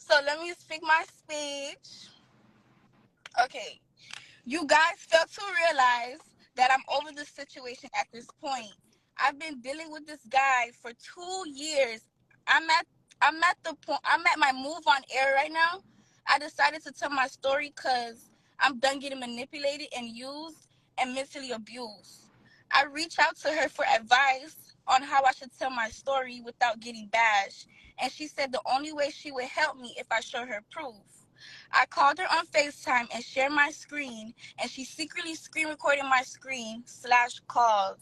So let me speak my speech. Okay. You guys fail to realize that I'm over the situation at this point. I've been dealing with this guy for 2 years. I'm at I'm at the point I'm at my move on air right now. I decided to tell my story because I'm done getting manipulated and used and mentally abused. I reached out to her for advice on how I should tell my story without getting bashed, and she said the only way she would help me if I show her proof. I called her on FaceTime and shared my screen, and she secretly screen recorded my screen / calls.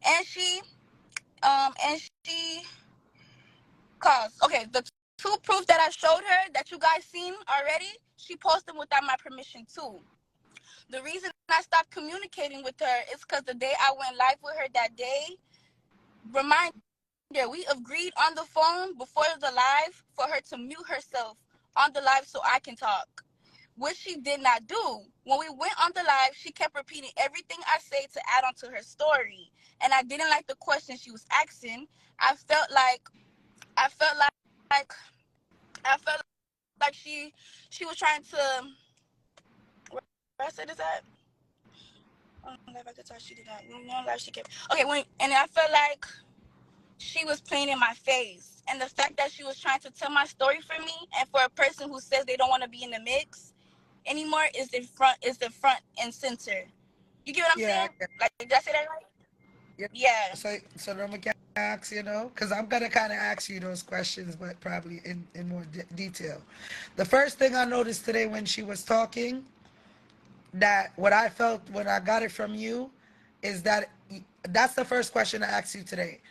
And she calls. Okay, the two proofs that I showed her that you guys seen already, she posted them without my permission too. The reason I stopped communicating with her is because the day I went live with her that day, reminder, we agreed on the phone before the live for her to mute herself on the live so I can talk, which she did not do. When we went on the live, she kept repeating everything I say to add on to her story. And I didn't like the question she was asking. I felt like I felt like I felt like she was trying to, where I said is that? Oh, live I could talk, she did not. No live she kept. Okay, and I felt like she was playing in my face. And the fact that she was trying to tell my story for me, and for a person who says they don't want to be in the mix anymore, is the front and center. You get what I'm Yeah, saying? I get. Like, did I say that right? Yeah. Yeah. So then we can ask, because I'm gonna kind of ask you those questions, but probably in more detail. The first thing I noticed today when she was talking, that what I felt when I got it from you, is that that's the first question I asked you today.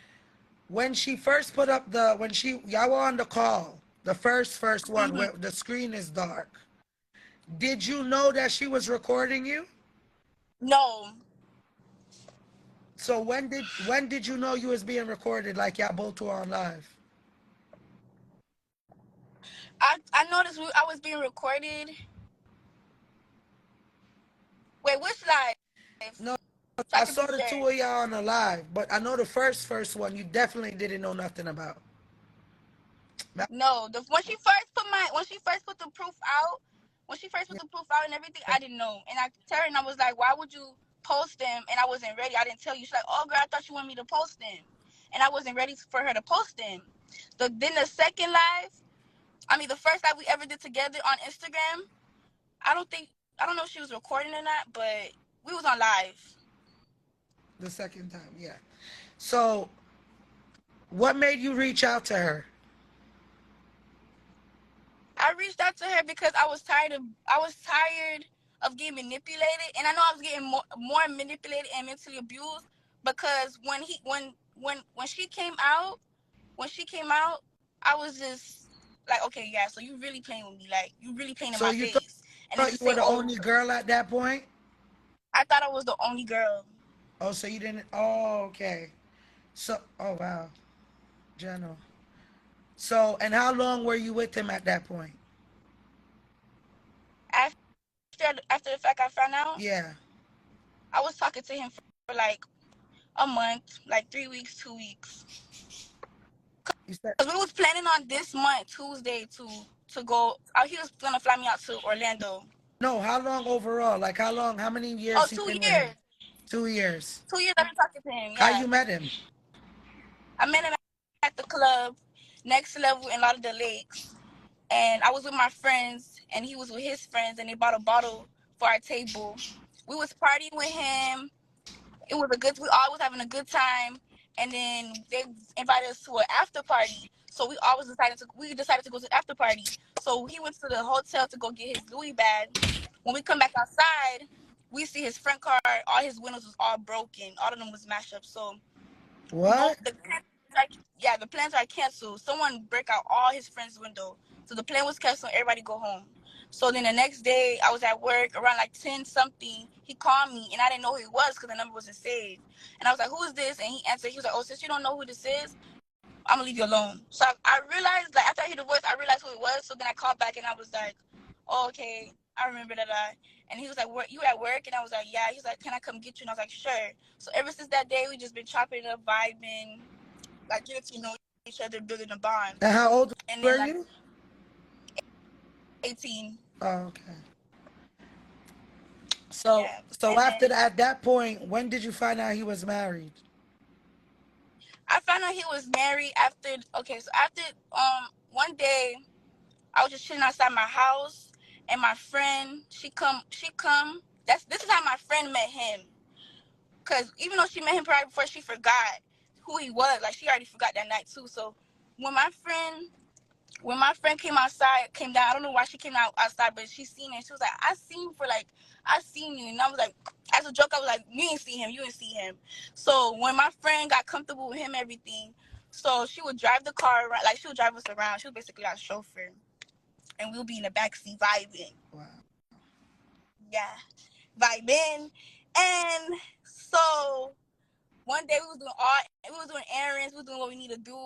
When she first put up when y'all were on the call, the first one Hmm. where the screen is dark. Did you know that she was recording you? No, So when did you know you was being recorded? Like y'all both were on live. I noticed I was being recorded. Wait, which live? No, So I I can be saw the sure. two of y'all on the live, but I know the first one you definitely didn't know nothing about. That- No, when she first put the proof out, and everything, I didn't know. And I told her, and I was like, why would you post them? And I wasn't ready. I didn't tell you. She's like, oh girl, I thought you wanted me to post them, and I wasn't ready for her to post them. Then the second live, the first live we ever did together on Instagram. I don't know if she was recording or not, but we was on live. the second time, yeah. So what made you reach out to her? I reached out to her because I was tired of getting manipulated, and I know I was getting more manipulated and mentally abused because when she came out, I was just like, okay, yeah, so you really playing with me, like you really playing in So my you face, and then thought to you say, were the oh, only girl at that point? I thought I was the only girl. Oh, so you didn't. Oh, okay. So, oh wow, General. So, and how long were you with him at that point? After the fact, I found out Yeah. I was talking to him for like a month, like 3 weeks, 2 weeks. You said Cause we was planning on this month Tuesday to go. He was gonna fly me out to Orlando. no. How long overall? Like how long? How many Oh, years you two been with him? years. 2 years. 2 years I've been talking to him. How Yeah, you met him? I met him at the club, Next Level in Lauderdale Lakes, and I was with my friends, and he was with his friends, and they bought a bottle for our table. We was partying with him. It was a good. We all was having a good time, and then they invited us to an after party. So we decided to go to the after party. So he went to the hotel to go get his Louis bag. When we come back outside, we see his front car. All his windows was all broken. All of them was mashed up. So no, What? the plans are canceled. Someone break out all his friends' window. So the plan was canceled. Everybody go home. So then the next day, I was at work around like 10 something. He called me and I didn't know who he was because the number wasn't saved. And I was like, who is this? And he answered. He was like, oh, since you don't know who this is, I'm gonna leave you alone. So I realized, like after I heard the voice, I realized who it was. So then I called back and I was like, oh, okay, I remember that. And he was like, you at work? And I was like, yeah. He was like, can I come get you? And I was like, sure. So ever since that day, we just been chopping it up, vibing, like getting to know each other, building a bond. And how old And were then like you? 18. Oh, okay. So Yeah. so And after then that, at that point, when did you find out he was married? I found out he was married after, okay, so after, one day, I was just chilling outside my house, and my friend, she come. This is how my friend met him. Cause even though she met him probably before, she forgot who he was. Like she already forgot that night too. So when my friend when my friend came down, I don't know why she came out outside, but she seen it. She was like, I seen you. And I was like, as a joke, I was like, you ain't see him, you ain't see him. So when my friend got comfortable with him, everything, so she would drive the car around, like she would drive us around. She was basically our chauffeur. And we'll be in the backseat vibing. Wow. Yeah. Vibing. And so one day we was doing errands, we was doing what we need to do,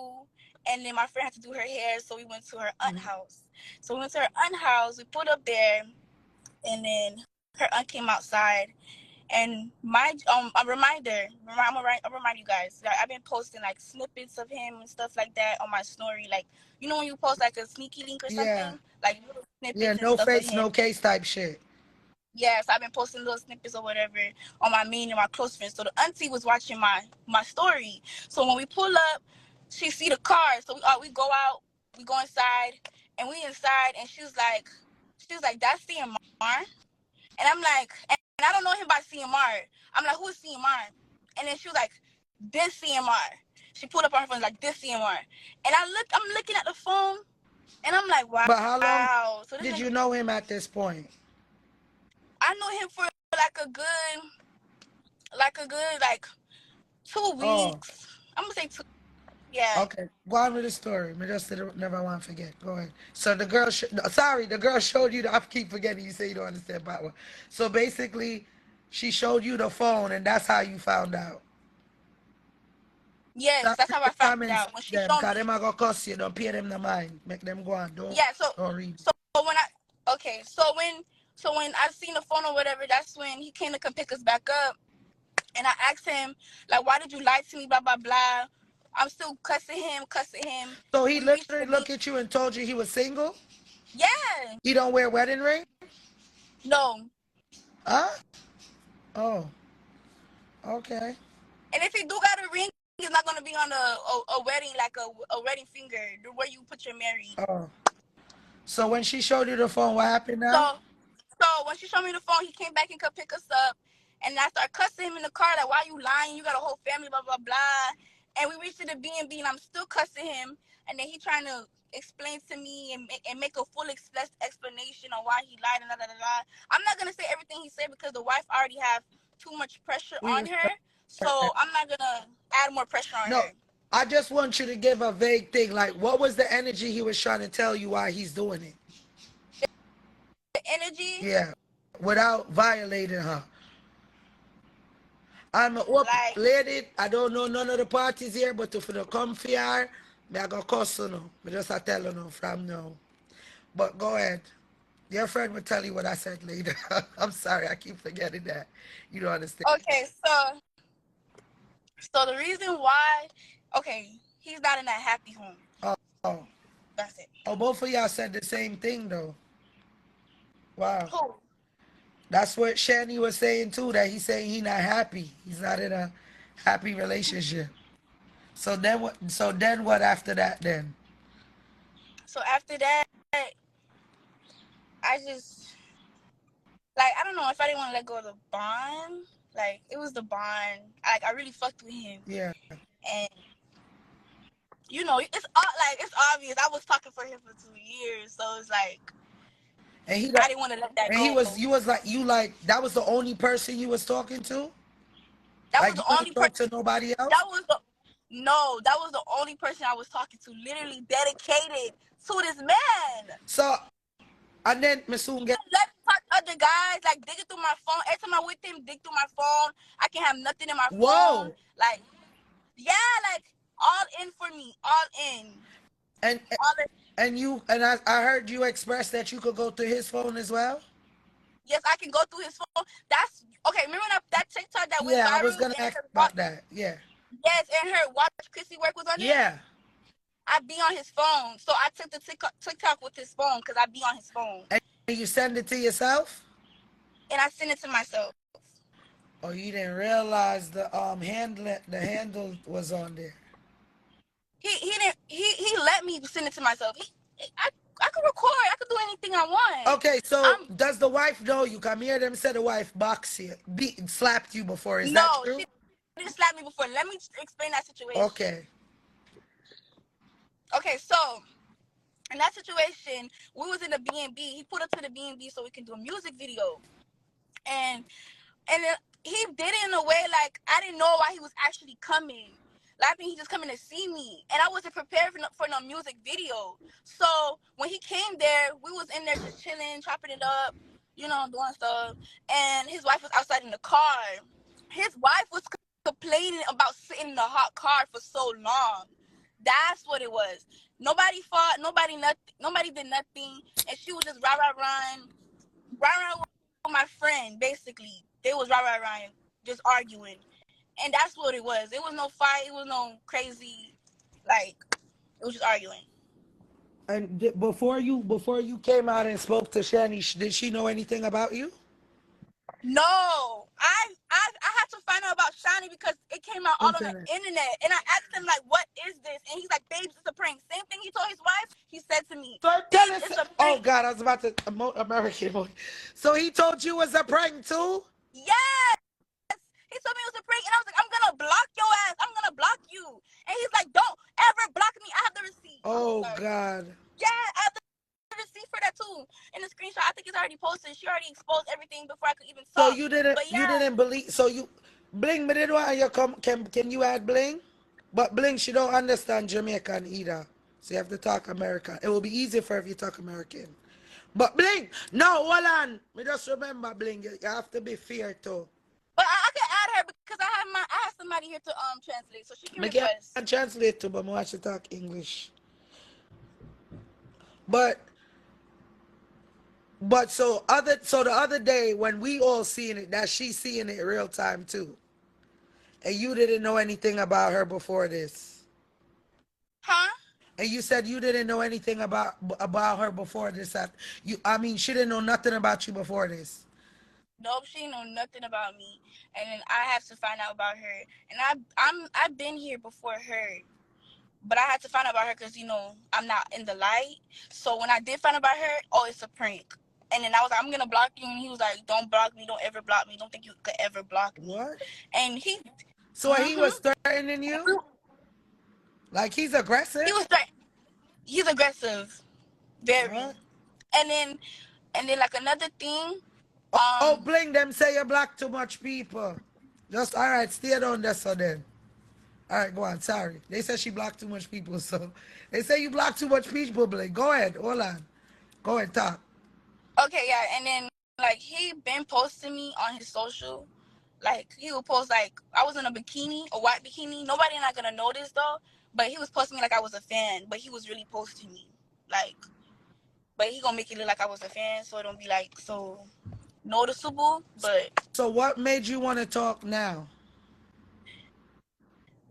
and then my friend had to do her hair, so we went to her aunt Mhm. house. So we went to her aunt house, we pulled up there, and then her aunt came outside. And my I'll remind you guys that I've been posting like snippets of him and stuff like that on my story. Like, you know when you post like a sneaky link or Yeah. something, like little Yeah, snippets and no stuff of face, him. no case type shit. Yes, I've been posting little snippets or whatever on my main and my close friends. So the auntie was watching my story. So when we pull up, she see the car. So we go out, we go inside, and we inside, and she was like, that's CMR, and I'm like, and I don't know him by CMR. I'm like, who is CMR? And then she was like, this CMR. She pulled up on her phone like this CMR, and I'm looking at the phone, and I'm like, But how long wow. So this did nigga, you know him at this point? I know him for like a good like two Oh, weeks. I'm gonna say two. Yeah. okay. Go on with the story. Me just never want to forget. Go ahead. So the girl, no, sorry, the girl showed you. I keep forgetting. You say you don't understand about what. So basically, she showed you the phone, and that's how you found out. Yes, Stop that's how I reading found comments, out when she them, showed cause me. them are gonna cuss you. Don't pay them the mind. Make them go on. Yeah. Don't read. So when I okay. So when I seen the phone or whatever, that's when he came to come pick us back up, and I asked him like, why did you lie to me? Blah blah blah. I'm still cussing him. So he We reached literally the looked beach. at you and told you he was single. Yeah. He don't wear wedding ring. No. Huh? Oh, okay. And if he do got a ring, it's not gonna be on a wedding like a wedding finger, where you put your married. Oh. So when she showed you the phone, what happened now? So So when she showed me the phone, he came back and could pick us up, and I started cussing him in the car like, "Why you lying? You got a whole family, blah blah blah." And we reached to the B&B, and I'm still cussing him. And then he trying to explain to me and make a full explanation on why he lied and da da da da. I'm not gonna say everything he said because the wife already have too much pressure We on her, respect so that. I'm not gonna add more pressure on No, her. I just want you to give a vague thing. Like, what was the energy he was trying to tell you why he's doing it? The energy, Yeah, without violating her. I'm a open like, lady. I don't know none of the parties here, but if you come for her, me I go cuss you now. Me just I tell you now from now. But go ahead. Your friend will tell you what I said later. I'm sorry, I keep forgetting that. You don't understand. okay, so the reason why, okay, he's not in that happy home. Oh, oh, That's it. oh, both of y'all said the same thing though. Wow. Who? That's what Shani was saying too, that he's saying he not happy. He's not in a happy relationship. So then what after that then? So after that, I just like I don't know if I didn't want to let go of the bond. Like it was the bond. Like I really fucked with him, Yeah. and like it's obvious. I was talking for him for 2 years, so it's like And he I got didn't want to let that and he go. was you was like you like that was the only person you was talking to? That was Like the you ain't only talk person. to nobody That else? was the No. That was the only person I was talking to. Literally dedicated to this man. So and then me soon get Let me talk to other guys, like digging through my phone. Every time I'm with him, dig through my phone. I can have nothing in my phone. whoa. Like, yeah, like all in for me, all in, And all in. I heard you express that you could go through his phone as well? Yes, I can go through his phone. That's okay. Remember that TikTok that went Yeah, I was viral gonna and ask her about that. Yeah. yes, and her watch Chrissy work was on it. Yeah. I be on his phone. So I took the TikTok with his phone because I be on his phone. And you send it to yourself? And I sent it to myself. Oh, you didn't realize the handle was on there. He didn't he let me send it to myself. I could record. I could do anything I want. Okay, so I'm does the wife know you? Come here, them said the wife boxed you, slapped you before. Is that No, true? she didn't slap me before. Let me explain that situation. Okay. Okay, so in that situation, we was in the B&B. He put up to the B&B so we can do a music video, and then he did it in a way like I didn't know why he was actually coming. Like, I think he just coming to see me, and I wasn't prepared for no music video. So when he came there, we was in there just chilling, chopping it up, doing stuff. And his wife was outside in the car. His wife was complaining about sitting in the hot car for so long. That's what it was. Nobody fought. Nobody did nothing, and she was just rah with my friend. Basically, they was rah, just arguing, and that's what it was. It was no fight. It was no crazy, like, it was just arguing. And before you came out and spoke to Shani, did she know anything about you? No, I had to find out about Shani because it came out all on the Internet. internet, and I asked him like, "What is this?" And he's like, "Babes, it's a prank." Same thing he told his wife. He said to me, So tell "Babes, us. it's a Oh prank." God, I was about to American. So he told you it was a prank too? Yes. He told me it was a prank, and I was like, "I'm gonna block your ass. I'm gonna block you." And he's like, "Don't ever block me. I have the receipt." I'm Oh sorry. God. Yeah, I have the receipt for that too. In the screenshot, I think it's already posted. She already exposed everything before I could even So talk. But you yeah, didn't believe. So you Bling me did want you come. Can you add Bling? But Bling, she don't understand Jamaican either. So you have to talk American. It will be easier for if you talk American. But Bling, no, hold on. Me just remember Bling. You have to be fair too. but I can add her because I have somebody here to translate, so she can Me can request. translate too, but I want you to talk English. But so the other day when we all seeing it, that she's seeing it real time too. And you didn't know anything about her before this. Huh? And you said you didn't know anything about her before this. I mean, she didn't know nothing about you before this. Nope, she know nothing about me, and then I have to find out about her. And I've been here before her, but I had to find out about her because I'm not in the light. So when I did find out about her, oh, it's a prank. And then I was like, I'm gonna block you, and he was like, don't block me, don't ever block me, don't think you could ever block me. What? And he, So he was threatening you? Like he's he aggressive? was he's aggressive, very. What? And then like another thing, Oh, um, Bling, them say you block too much people. Just all right, stay down there so then. All right, go on. Sorry. They said she blocked too much people, so they say you block too much people, Blake. Go ahead. Hold on. Go ahead, talk. okay, yeah, and then like he been posting me on his social. Like he would post like I was in a bikini, a white bikini. Nobody not gonna notice though. But he was posting me like I was a fan. But he was really posting me like. But he gonna make it look like I was a fan, so it don't be like so noticeable. But So what made you want to talk now?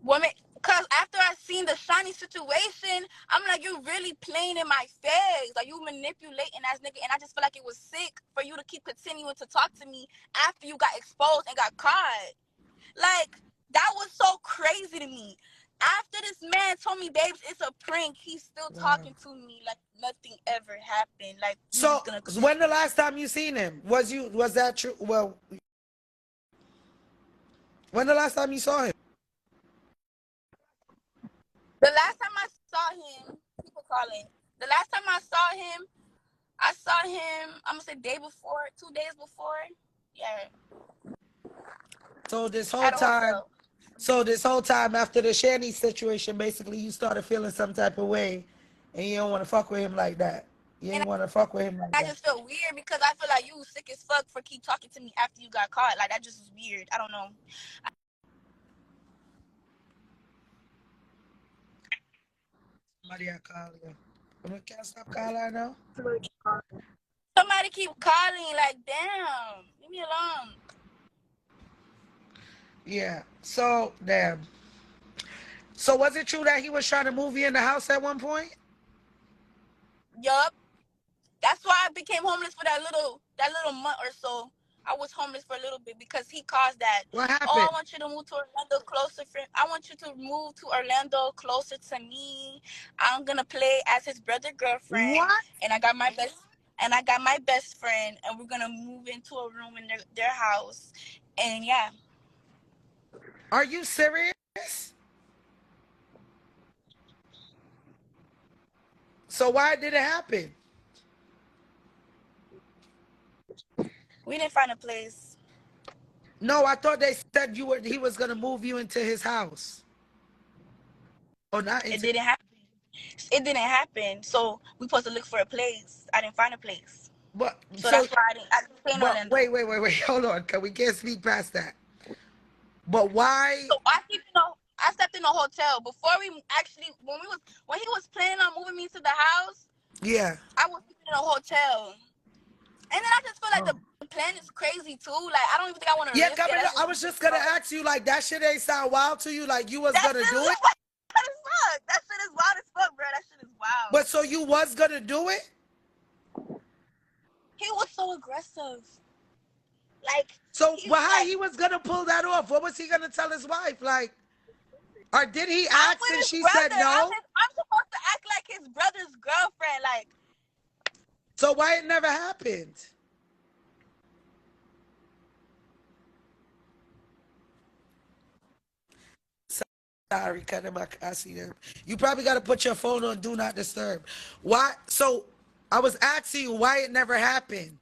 woman, cause after I seen the shiny situation, I'm like, you really playing in my face, like you manipulating ass nigga, and I just feel like it was sick for you to keep continuing to talk to me after you got exposed and got caught. Like, that was so crazy to me. After this man told me, babes, it's a prank, he's still Wow. talking to me like nothing ever happened. Like, we So just gonna when continue. the last time you seen him? Was that true? Well, when the last time you saw him? The last time I saw him, people calling. The last time I saw him, I'm gonna say day before, 2 days before. Yeah, So this whole at a time, hotel. after the Shanny situation, basically you started feeling some type of way, and you don't want to fuck with him like that. You And ain't want to fuck with him like I that. just feel weird because I feel like you was sick as fuck for keep talking to me after you got caught. Like, that just was weird. I don't know. Somebody I call you. I can't stop calling her now. Somebody keep calling, like, damn, leave me alone. Yeah. So damn. So was it true that he was trying to move you in the house at one point? Yup. That's why I became homeless for that little month or so. I was homeless for a little bit because he caused that. What Oh, happened? I want you to move to Orlando closer. I want you to move to Orlando closer to me. I'm gonna play as his brother girlfriend, What? and I got my best friend, and we're gonna move into a room in their house, and yeah, Are you serious? So why did it happen? we didn't find a place. No, I thought they said he was gonna move you into his house. Oh, not It into. didn't happen. It didn't happen. So we supposed to look for a place. I didn't find a place. But So so, that's why I didn't stay in but Orlando. wait. Hold on, cause we can't speak past that. But why? So I slept in a hotel before we actually when he was planning on moving me to the house. Yeah. I was sleeping in a hotel, and then I just feel like Oh. the plan is crazy too. Like I don't even think I want to Yeah, risk it. coming. That's I just was just gonna ask you, like, that shit ain't sound wild to you, like you was that gonna shit do is it. wild as fuck. That shit is wild as fuck, bro. That shit is wild. But so you was gonna do it. He was so aggressive. Like So, he's well, how like he was gonna pull that off? What was he gonna tell his wife? Like, or did he I'm ask with and his she said brother. no? I'm supposed to act like his brother's girlfriend. Like So why it never happened? Sorry, I see them. You probably got to put your phone on do not disturb. Why? So I was asking you why it never happened.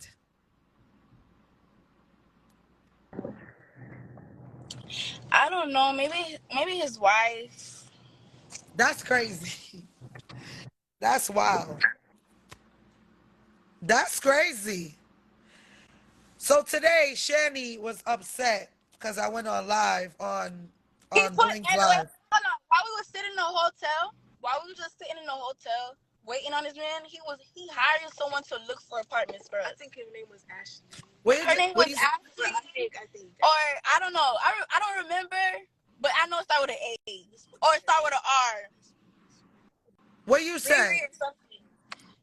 I don't know. Maybe his wife. That's crazy. That's wild. That's crazy. So today, Shani was upset because I went on live He on put Blink and wait, Live. hold on. While we were sitting in the hotel, while we were just sitting in the hotel waiting on his man, he hired someone to look for apartments for us. I think her name was Ashley. What is Her it? name What was is? Ashley. I think. Or I don't know. I don't remember, but I know it started with an A or it started with an R. What you say? Riri or something.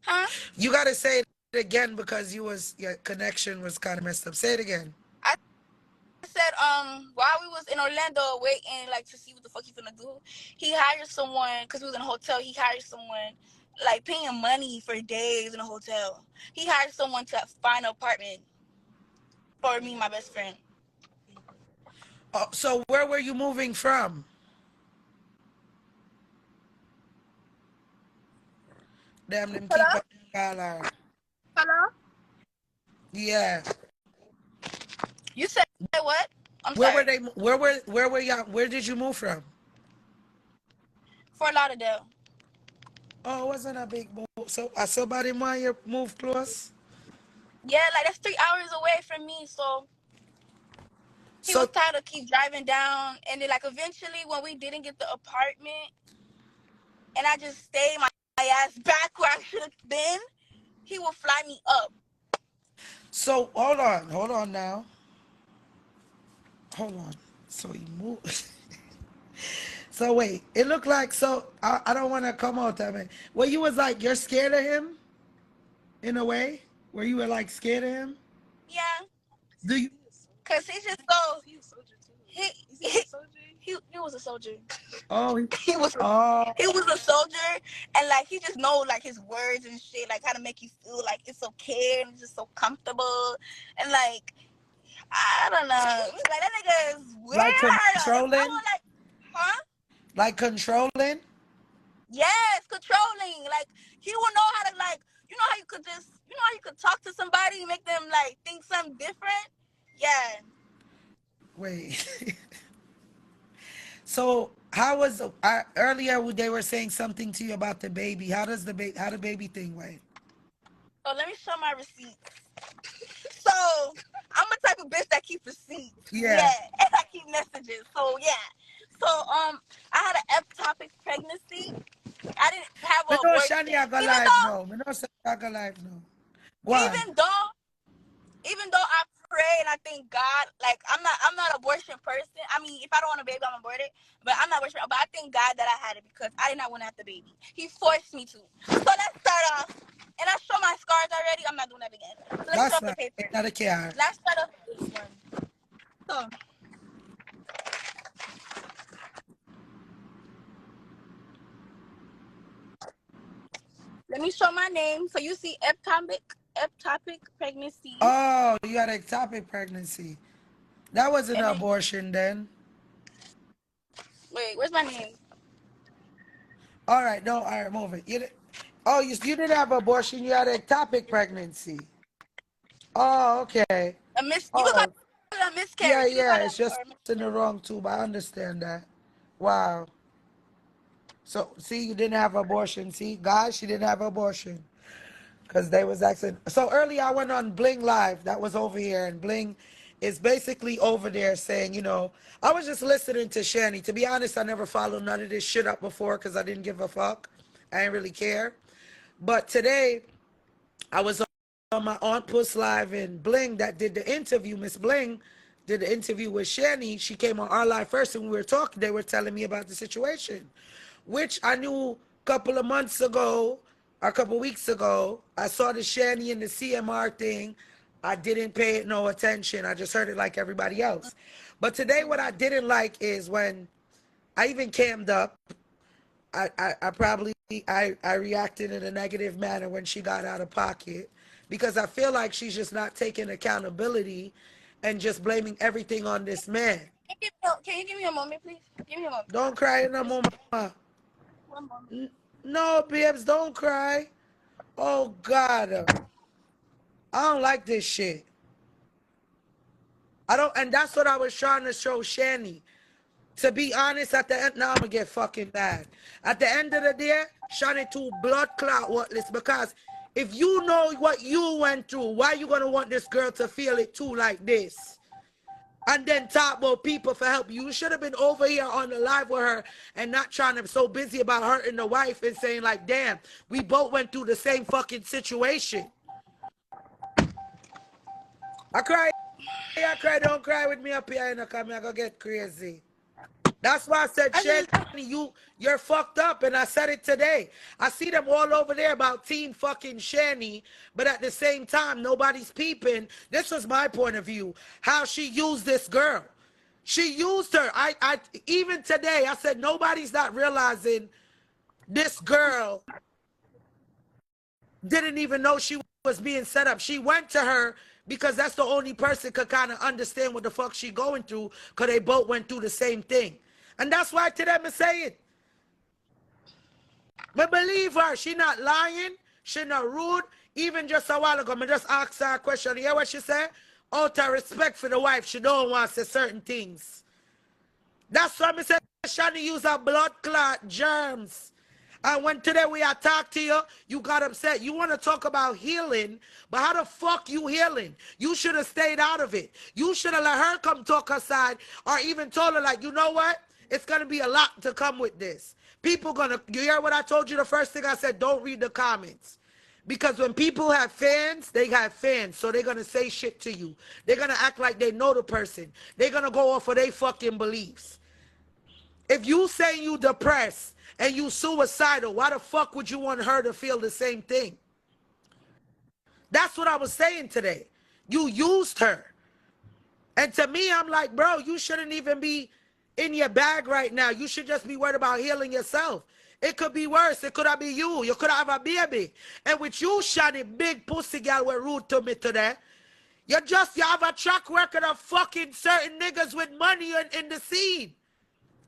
Huh? You got to say it again because your connection was kind of messed up. Say it again. I said while we was in Orlando waiting like to see what the fuck he gonna do, he hired someone because we was in a hotel. He hired someone like paying money for days in a hotel. He hired someone to find an apartment for me and my best friend. Oh, so where were you moving from? Damn them keep Hello? up color. Hello? Yeah. You said what? I'm Where were sorry. they? Where were y'all? Where did you move from? Fort Lauderdale. Oh, it wasn't a big move. So somebody want you move close. Yeah, like that's 3 hours away from me. So he was So tired of keep driving down, and then like eventually when we didn't get the apartment, and I just stayed my ass back where I should have been, he will fly me up. so hold on now, hold on. So you move. So wait, it looked like so. I don't want to come out that way. Well, you was like you're scared of him in a way, where you were like scared of him. Yeah, Do you? cause he's just so he he was a soldier. Oh, He was oh. he was a soldier, and like he just know like his words and shit, like how to make you feel like it's okay and it's just so comfortable, and like I don't know, like that nigga is weird. Like I controlling, was like, huh? like controlling. Yes, controlling. Like he will know how to like how you could just how you could talk to somebody and make them like think something different. Yeah. Wait. So how was earlier they were saying something to you about the baby? How the baby thing went? So let me show my receipts. So I'm a type of bitch that keep receipts. Yeah. Yeah, and I keep messages. So yeah. So I had an ectopic pregnancy. I didn't have Me an know abortion. Shani I go Even live though now. Me know Shani I go live now. Go on. even though even though I pray and I thank God. Like I'm not an abortion person. I mean, if I don't want a baby, I'm aborted. But I'm not abortion. But I thank God that I had it because I did not want to have the baby. He forced me to. So let's start off. And I show my scars already. I'm not doing that again. So let's That's start off fine. the paper. Not a care. Let's start off with this one. So let me show my name. So you see ectopic pregnancy. Oh, you had ectopic pregnancy. That wasn't an And then abortion then. wait, where's my name? All right, no, all right, move it. Oh, you didn't have abortion. You had ectopic pregnancy. Oh, okay. You could call Oh, it a yeah, miscarriage. You could call yeah. it It's just or in the wrong tube. I understand that. Wow. So, see, you didn't have abortion. See, guys, she didn't have abortion. Because they was asking. So earlier I went on Bling Live. That was over here. And Bling is basically over there saying, I was just listening to Shani. To be honest, I never followed none of this shit up before because I didn't give a fuck. I didn't really care. But today, I was on my Aunt Puss Live and Bling that did the interview. Miss Bling did the interview with Shani. She came on our live first and we were talking. They were telling me about the situation, which I knew a couple of months ago, or a couple of weeks ago. I saw the Shani and the CMR thing. I didn't pay it no attention. I just heard it like everybody else. But today, what I didn't like is when I even cammed up. I probably I reacted in a negative manner when she got out of pocket because I feel like she's just not taking accountability and just blaming everything on this man. can you give me a moment, please? Give me a moment. Don't cry no more, mama. One moment. No, babes, don't cry. Oh God, I don't like this shit. I don't, and that's what I was trying to show Shani. To be honest, at the end, now I'm gonna get fucking mad. At the end of the day, Shani too blood clot worthless because if you know what you went through, why you gonna want this girl to feel it too like this? And then talk about people for help. You should have been over here on the live with her and not trying to be so busy about hurting the wife and saying like, damn, we both went through the same fucking situation. I cry, don't cry with me up here, you know, come here, I go get crazy. That's why I said, I Shani, just you're fucked up, and I said it today. I see them all over there about Team fucking Shani, but at the same time, nobody's peeping. This was my point of view, how she used this girl. She used her. I even today, I said nobody's not realizing this girl didn't even know she was being set up. She went to her because that's the only person could kind of understand what the fuck she going through because they both went through the same thing. And that's why to them I say it. But believe her, she not lying, she not rude. Even just a while ago, I just asked her a question. You hear what she said? Out of respect for the wife, she don't want to say certain things. That's why I said Shani use her blood clot germs. And when today we attacked to you, you got upset. You want to talk about healing, but how the fuck you healing? You should have stayed out of it. You should have let her come talk her side or even told her like, you know what? It's going to be a lot to come with this. People going to, you hear what I told you the first thing I said? Don't read the comments. Because when people have fans, they have fans. So they're going to say shit to you. They're going to act like they know the person. They're going to go off of their fucking beliefs. If you say you depressed and you suicidal, why the fuck would you want her to feel the same thing? That's what I was saying today. You used her. And to me, I'm like, bro, you shouldn't even be in your bag right now. You should just be worried about healing yourself. It could be worse. It could have been you. You could have a baby. And with you, Shani, big pussy girl were rude to me today. You have a track record of fucking certain niggas with money in the scene.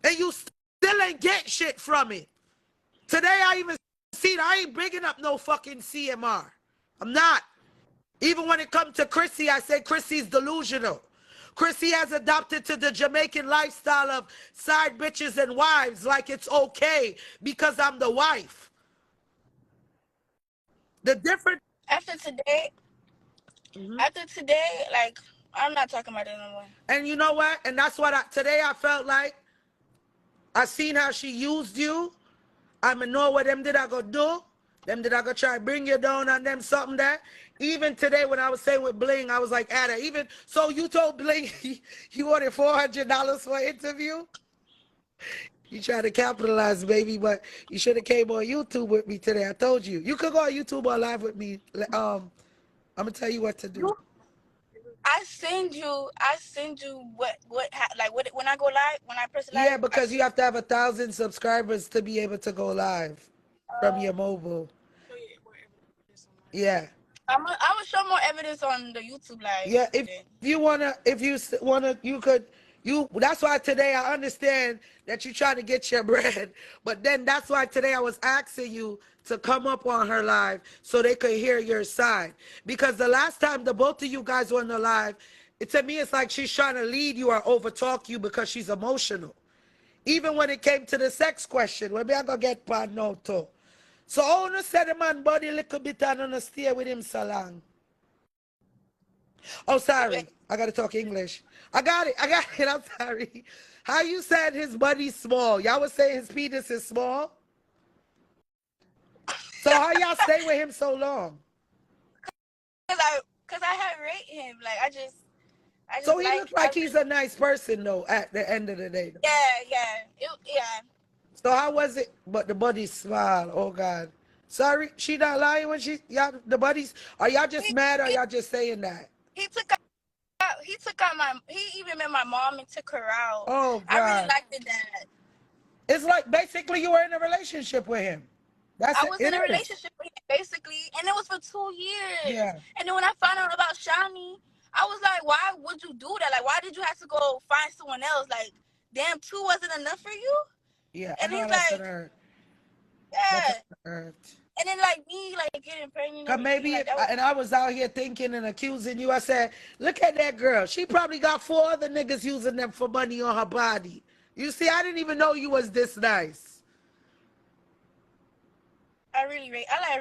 And you still ain't get shit from it. Today I even seen, I ain't bringing up no fucking CMR. I'm not. Even when it comes to Chrissy, I say Chrissy's delusional. Chrissy has adopted to the Jamaican lifestyle of side bitches and wives like it's okay because I'm the wife. The difference. after today, after today, like I'm not talking about it no more. And you know what? And that's what today I felt like. I seen how she used you. I know what them did I go do. Them did I go try bring you down on them something that even today when I was saying with Bling, I was like, Ada, even so you told Bling you wanted $400 for an interview? You try to capitalize, baby, but you should have came on YouTube with me today. I told you. You could go on YouTube or live with me. I'm gonna tell you what to do. You, I send you like what when I go live, when I press Yeah, live, I because you send. have to have 1,000 subscribers to be able to go live from your mobile. Yeah. I will show more evidence on the YouTube live Yeah, if then. you wanna, if you wanna, you could. You. That's why today I understand that you trying to get your bread, but then that's why today I was asking you to come up on her live so they could hear your side. Because the last time the both of you guys were on the live, to me it's like she's trying to lead you or overtalk you because she's emotional. Even when it came to the sex question, when me I go get pan now too. So I wanna say the man body little bit and wanna stay with him so long. Oh, sorry. I got to talk English. I got it. I got it. I'm sorry. How you said his body's small? Y'all was saying his penis is small? So how y'all stay with him so long? Cause I had rate him. Like I So just he like looks like he's a nice person, though, at the end of the day. Though. yeah. So how was it? But the body's small. Oh, God. Sorry, she not lying when y'all, the buddies, are y'all just He mad or are he, y'all just saying that? he even met my mom and took her out. Oh, I really God. liked it that It's like basically you were in a relationship with him. That's I it. was in It a is. relationship with him basically, and it was for 2 years. Yeah. And then when I found out about Shani, I was like, why would you do that? Like, why did you have to go find someone else? Like, damn, two wasn't enough for you? Yeah, I And know he's that's an like, hurt. That's an yeah. hurt. And then like me, like getting pregnant and Cause everything, maybe like if, that was. and I was out here thinking and accusing you, I said, look at that girl. She probably got four other niggas using them for money on her body. You see, I didn't even know you was this nice. I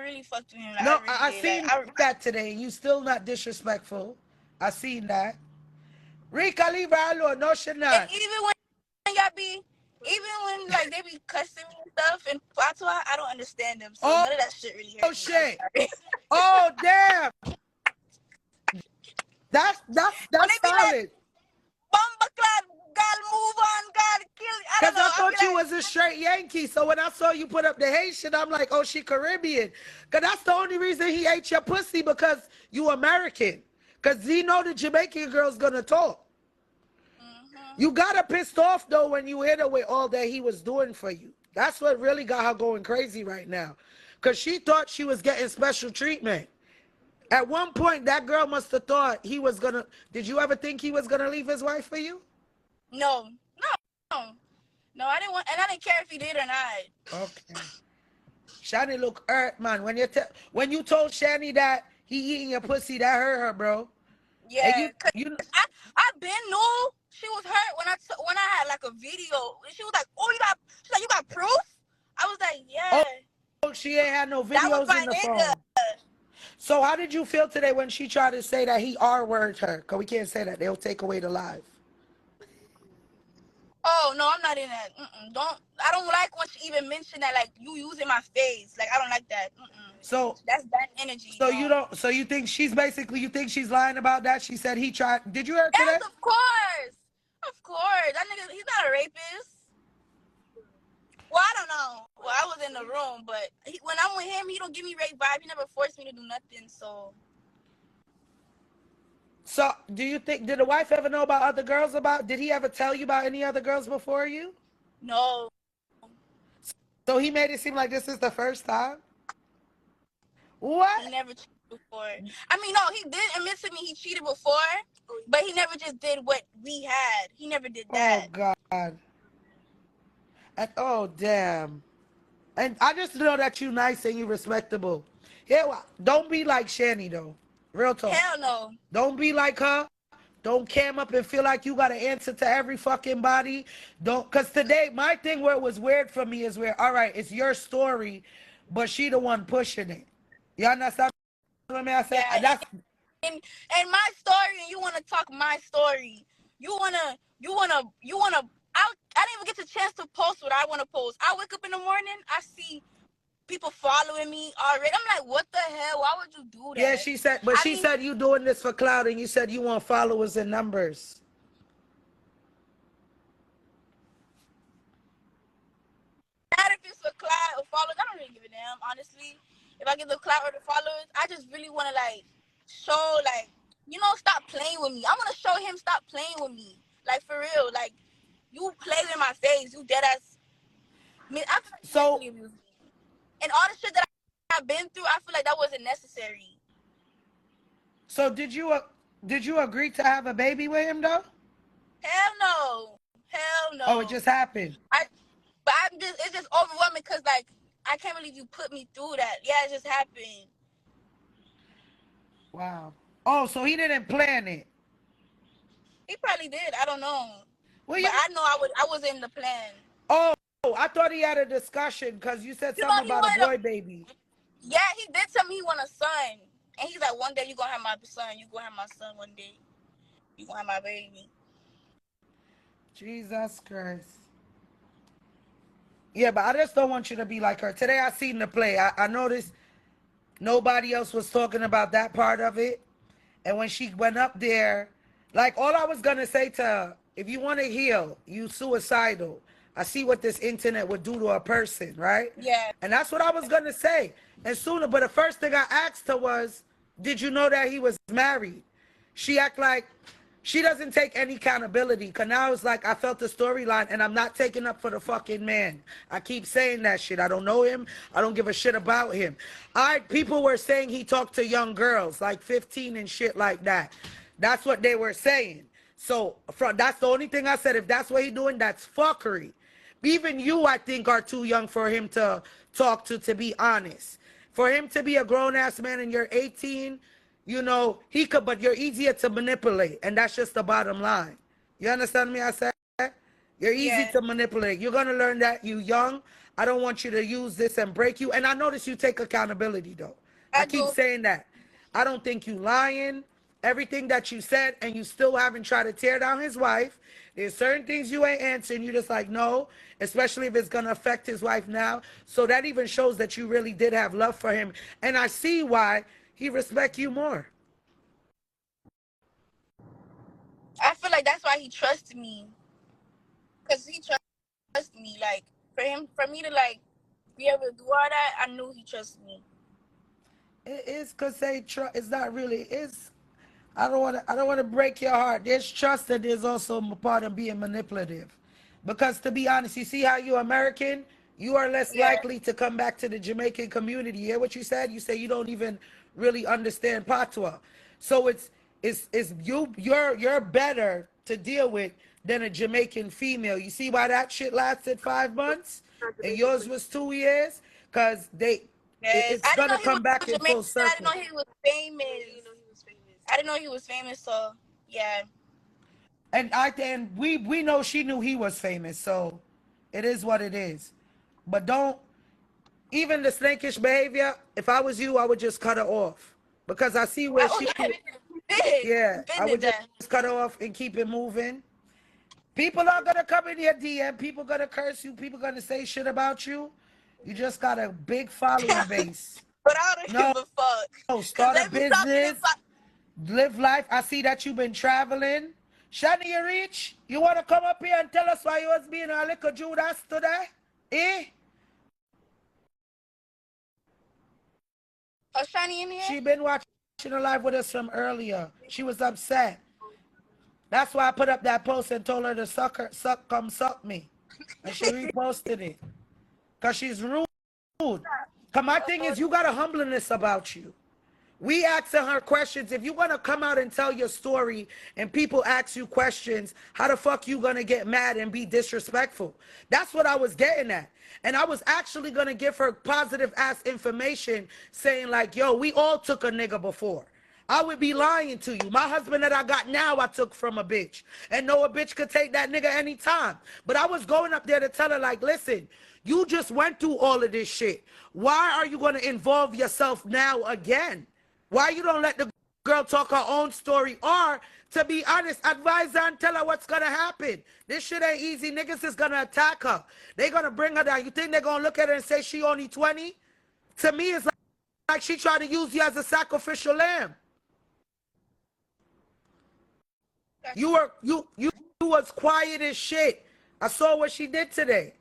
really fucked with him. Like No, I really I did. Like seen that today. You still not disrespectful. I seen that. Rika, leave her alone. No, she and not. even when like they be cussing me and stuff and patois, I don't understand them. So Oh, none of that shit really oh hurt me. I'm shit. sorry. Oh damn. When That's they be like, solid. "Bomba clad, God move on, God kill," I don't Cause know. I I be thought you like, was a straight Yankee. So when I saw you put up the Haitian, I'm like, oh, she Caribbean. Cause that's the only reason he ate your pussy because you American. Cause he know the Jamaican girl's gonna talk. You got her pissed off though when you hit her with all that he was doing for you. That's what really got her going crazy right now. Cause she thought she was getting special treatment. At one point, that girl must have thought he was gonna. Did you ever think he was gonna leave his wife for you? no, no, no. I didn't want, and I didn't care if he did or not. Okay. Shani look hurt, man. When you told Shani that he eating your pussy, that hurt her, bro. And Yeah, cause you I been knew she was hurt when I had like a video. She was like, "Oh, she's like, you got proof?" I was like, oh, "Yeah." she ain't had no That was videos my in the nigga. phone. So how did you feel today when she tried to say that he R-word her? Cause we can't say that. They'll take away the live. Oh no, I'm not in that. Don't. I don't like when she even mentioned that. Like you using my face. Like I don't like that. So That's bad energy. so you No. don't so you think she's basically you think she's lying about that? She said he tried. Did you hear it today? Yes, of course. Of course. That nigga, he's not a rapist. Well, I don't know. Well, I was in the room, but when I'm with him, he don't give me rape vibe. He never forced me to do nothing. So So do you think did the wife ever know about other girls about did he ever tell you about any other girls before you? no, So he made it seem like this is the first time? he What? never cheated before. I mean, no, he did admit to me he cheated before, but he never just did what we had. He never did Oh that. God. And oh damn. And I just know that you nice and you respectable. Yeah, don't be like Shani though. Real talk. Hell no. Don't be like her. Don't cam up and feel like you got to answer to every fucking body. Don't, cause today my thing where it was weird for me is where all right, it's your story, but she the one pushing it. You understand what I say? Yeah, That's and my story, and you want to talk my story. You wanna. I didn't even get the chance to post what I want to post. I wake up in the morning, I see people following me already. I'm like, what the hell? Why would you do Yeah, that? she said, but I she mean, said you doing this for clout, and you said you want followers and numbers. not if it's a clout or followers. I don't really give a damn, honestly. If I get the clout or the followers, I just really want to like show, like, stop playing with me. I want to show him stop playing with me, like for real. Like, you play in my face, you dead ass. I feel like you So, mentally abused me, and all the shit that I've been through. I feel like that wasn't necessary. so did you agree to have a baby with him though? Hell no, hell Oh, it no. just happened. But it's just overwhelming because like I can't believe you put me through that. Yeah, it just happened. Wow. Oh, so he didn't plan it. He probably did. I don't know, Well, but you. I know I was in the plan. Oh, I thought he had a discussion because you said You know, something he about a wanted boy baby. yeah, he did tell me he want a son, and he's like, one day you gonna have my son. You gonna have my son one day. You gonna have my baby. Jesus Christ. Yeah, but I just don't want you to be like her. Today I seen the play. I noticed nobody else was talking about that part of it. And when she went up there, like all I was gonna say to her, if you want to heal, you suicidal. I see what this internet would do to a person, right? Yeah, And that's what I was gonna say. And sooner, but the first thing I asked her was, did you know that he was married? She act like she doesn't take any accountability. Cause now it's like I felt the storyline and I'm not taking up for the fucking man. I keep saying that shit. I don't know him. I don't give a shit about him. People were saying he talked to young girls, like 15 and shit like that. That's what they were saying. So that's the only thing I said. If that's what he doing, that's fuckery. Even you, I think, are too young for him to talk to be honest. For him to be a grown ass man and you're 18, he could, but you're easier to manipulate. And that's just the bottom line. You understand me? I said, you're easy yeah, to manipulate. You're going to learn that you young. I don't want you to use this and break you. And I notice you take accountability, though. I I keep do. saying that. I don't think you lying. Everything that you said, and you still haven't tried to tear down his wife. There's certain things you ain't answering. You just like, no, especially if it's going to affect his wife now. So that even shows that you really did have love for him. And I see why he respect you more. I feel like that's why he trusts me, cause he trusts me. Like for me to like be able to do all that, I knew he trusts me. It is because they trust. It's not really. It's. I don't want to. I don't want to break your heart. There's trust, and there's also a part of being manipulative. Because to be honest, you see how you American, you are less Yeah, likely to come back to the Jamaican community. You hear what you said? You say you don't even really understand patois. So it's you're better to deal with than a Jamaican female. You see why that shit lasted 5 months and yours was 2 years? Cause yes. it's I didn't gonna know he was come back in Jamaican. full I didn't circle. know he was famous. I didn't know he was famous. So yeah, And we know she knew he was famous, so it is what it is. But don't even the snakish behavior. If I was you, I would just cut her off because I see where oh she. yeah, been Yeah, I been would did just that. cut her off and keep it moving. People are gonna come in your DM. People gonna curse you. People gonna say shit about you. You just got a big following base. But I don't No, give a fuck, cause start a they be talking business. about. Live life. I see that you've been traveling. Shani, you reach? You want to come up here and tell us why you was being a little Judas today? Eh? Oh, Shani in here? She been watching the live with us from earlier. She was upset. That's why I put up that post and told her to come suck me. And she reposted it. Because she's rude. Because my thing is, you got a humbleness about you. We asking her questions. If you want to come out and tell your story and people ask you questions, how the fuck you going to get mad and be disrespectful? That's what I was getting at. And I was actually going to give her positive ass information saying like, yo, we all took a nigga before. I would be lying to you. My husband that I got now, I took from a bitch. And no, a bitch could take that nigga anytime. But I was going up there to tell her like, listen, you just went through all of this shit. Why are you going to involve yourself now again? Why you don't let the girl talk her own story? Or, to be honest, advise her and tell her what's going to happen. This shit ain't easy. Niggas is going to attack her. They going to bring her down. You think they're going to look at her and say she only 20? To me, it's like she tried to use you as a sacrificial lamb. That's You was quiet as shit. I saw what she did today.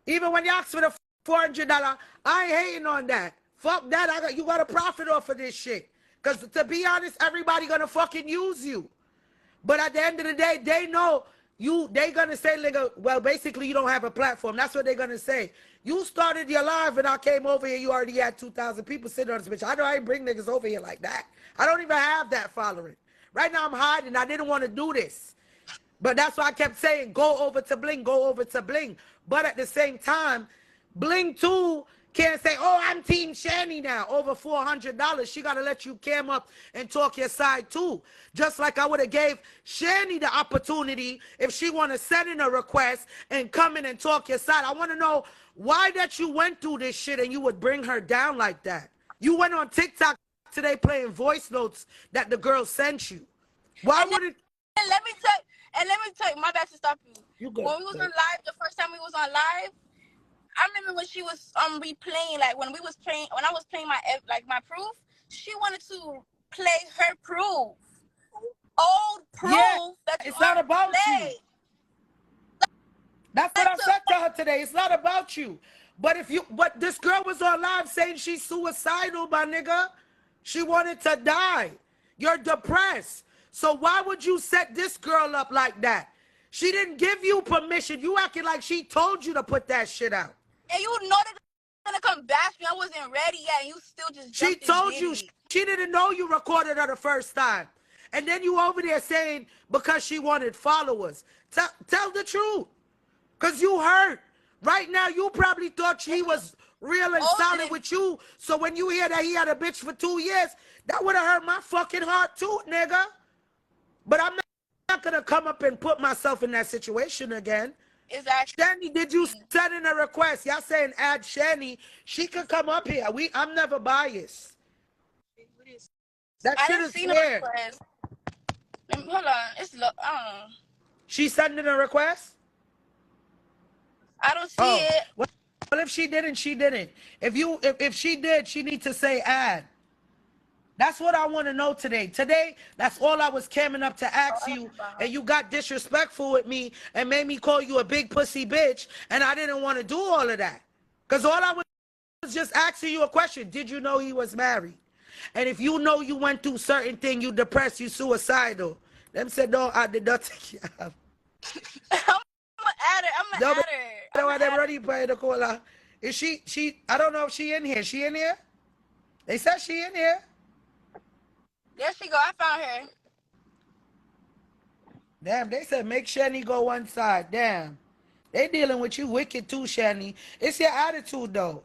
Even when you asked for the $400, I ain't hating on that. Fuck that. You got to profit off of this shit. Because to be honest, everybody gonna fucking use you. But at the end of the day, they know you. They gonna say, nigga, well, basically you don't have a platform. That's what they gonna say. You started your live and I came over here. You already had 2,000 people sitting on this bitch. I know I ain't bring niggas over here like that. I don't even have that following. Right now I'm hiding. I didn't want to do this. But that's why I kept saying, go over to Bling, go over to Bling. But at the same time, Bling 2 can't say, oh, I'm Team Shani now. Over $400. She got to let you cam up and talk your side too. Just like I would have gave Shani the opportunity if she want to send in a request and come in and talk your side. I want to know why that you went through this shit and you would bring her down like that. You went on TikTok today playing voice notes that the girl sent you. Why would it? and let me tell you, my bad to stop you. You good. When we was on live, the first time we was on live, I remember when she was replaying, like when I was playing my proof, she wanted to play her proof. Old proof that you it's not about play. you. That's what I said to her today. It's not about you. But this girl was on live saying she's suicidal, my nigga. She wanted to die. You're depressed. So why would you set this girl up like that? She didn't give you permission. You acting like she told you to put that shit out. And you know they're gonna come bash me. I wasn't ready yet, and you still just She jumped told and you did it. she didn't know you recorded her the first time. And then you over there saying because she wanted followers. Tell the truth. Because you hurt. Right now, you probably thought he was real and solid with you. So when you hear that he had a bitch for 2 years, that would have hurt my fucking heart too, nigga. But I'm not going to come up and put myself in that situation again. Exactly. Shani, did you send in a request? Y'all saying add Shani. She could come up here. I'm never biased. That shit is clear. Hold on. I don't know. She sending a request? I don't see it. Well, if she didn't, she didn't. If she did, she needs to say add. That's what I want to know today. Today, that's all I was camming up to ask you, and you got disrespectful with me and made me call you a big pussy bitch, and I didn't want to do all of that. Because all I was just asking you a question. Did you know he was married? And if you know you went through certain things, you depressed, you suicidal. Them said, no, I did not take you out. I'm gonna add her. Ready by the cola. Is she I don't know if she in here. She in here? They said she in here. There she go. I found her. Damn, they said make Shani go one side. Damn. They dealing with you wicked too, Shani. It's your attitude though.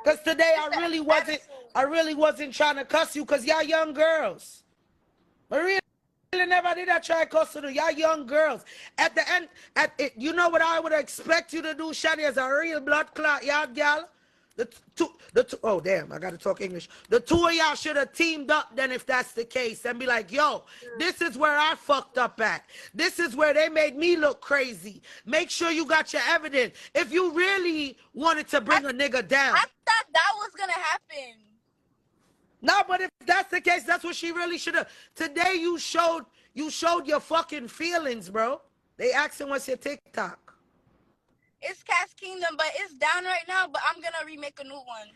Cause today I really wasn't trying to cuss you because y'all young girls. Maria never did I try cuss to y'all young girls. At the end, you know what I would expect you to do, Shani, as a real blood clot, y'all gal? Oh damn, I gotta talk English. The two of y'all should have teamed up then if that's the case and be like, yo, this is where I fucked up at. This is where they made me look crazy. Make sure you got your evidence. If you really wanted to bring a nigga down. I thought that was gonna happen. No, but if that's the case, that's what she really should have. Today you showed your fucking feelings, bro. They asking what's your TikTok. It's Cat's Kingdom, but it's down right now. But I'm gonna remake a new one.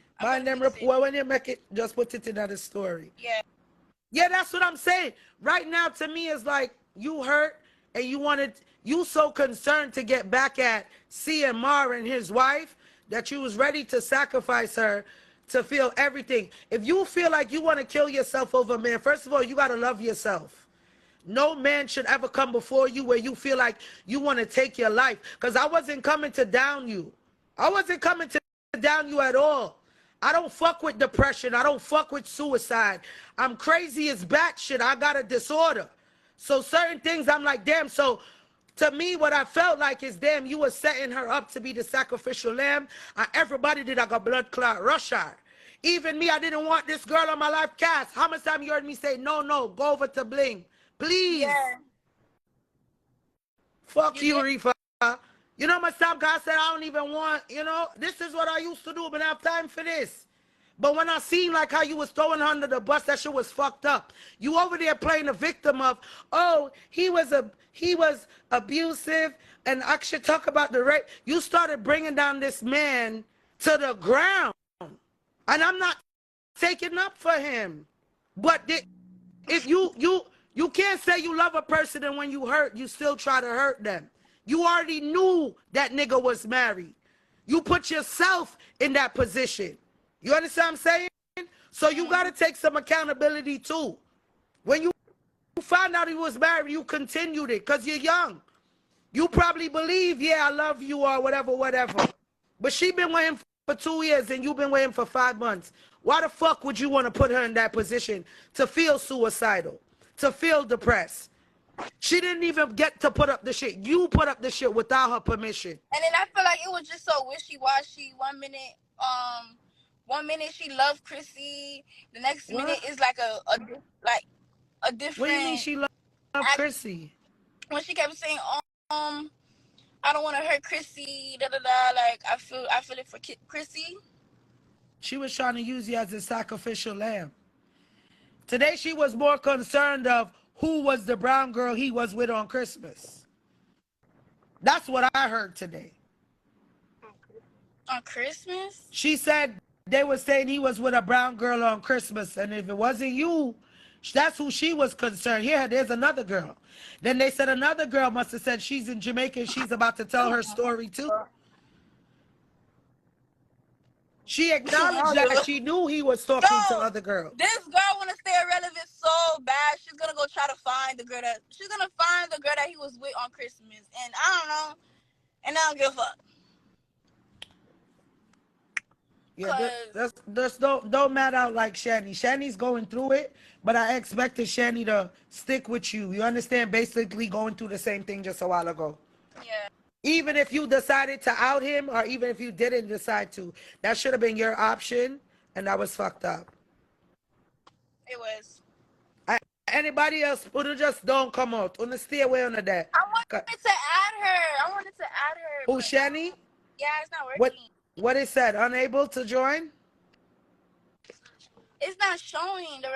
When you make it, just put it in another story. Yeah, that's what I'm saying. Right now, to me, it's like you hurt and you so concerned to get back at CMR and his wife that you was ready to sacrifice her to feel everything. If you feel like you want to kill yourself over a man, first of all, you got to love yourself. No man should ever come before you where you feel like you want to take your life. Because I wasn't coming to down you. I wasn't coming to down you at all. I don't fuck with depression. I don't fuck with suicide. I'm crazy as batshit. I got a disorder. So certain things I'm like, damn. So to me, what I felt like is, damn, you were setting her up to be the sacrificial lamb. Everybody did like a blood clot rush her. Even me, I didn't want this girl on my life cast. How much time you heard me say, no, go over to Bling. Please. Yeah. Fuck you, Reefa. You know my time, God said I don't even want, this is what I used to do, but I have time for this. But when I seen like how you was throwing her under the bus, that shit was fucked up. You over there playing the victim of, oh, he was abusive, and I should talk about the rape. You started bringing down this man to the ground, and I'm not taking up for him. But if you can't say you love a person and when you hurt, you still try to hurt them. You already knew that nigga was married. You put yourself in that position. You understand what I'm saying? So you got to take some accountability too. When you found out he was married, you continued it because you're young. You probably believe, yeah, I love you or whatever, whatever. But she been with him for 2 years and you've been with him for 5 months. Why the fuck would you want to put her in that position to feel suicidal, to feel depressed? She didn't even get to put up the shit. You put up the shit without her permission. And then I feel like it was just so wishy-washy. 1 minute she loved Chrissy. The next minute is like a different. What do you mean she loved Chrissy? When she kept saying, I don't want to hurt Chrissy, da da da. Like I feel it for Chrissy. She was trying to use you as a sacrificial lamb. Today she was more concerned of who was the brown girl he was with on Christmas. That's what I heard today. On Christmas? She said they were saying he was with a brown girl on Christmas, and if it wasn't you, that's who she was concerned. Here, there's another girl. Then they said another girl must have said she's in Jamaica and she's about to tell her story too. She acknowledged that she knew he was talking to other girls. This girl want to stay irrelevant so bad. She's gonna go try to find the girl that he was with on Christmas, and I don't know, and I don't give a fuck. Yeah, that's don't matter out like Shani. Shani's going through it, but I expected Shani to stick with you. You understand? Basically going through the same thing just a while ago. Yeah. Even if you decided to out him, or even if you didn't decide to, that should have been your option, and that was fucked up. It was. Anybody else, who just don't come out, stay away on that. I wanted to add her. Who, Shani? Yeah, it's not working. What it said? Unable to join? It's not showing the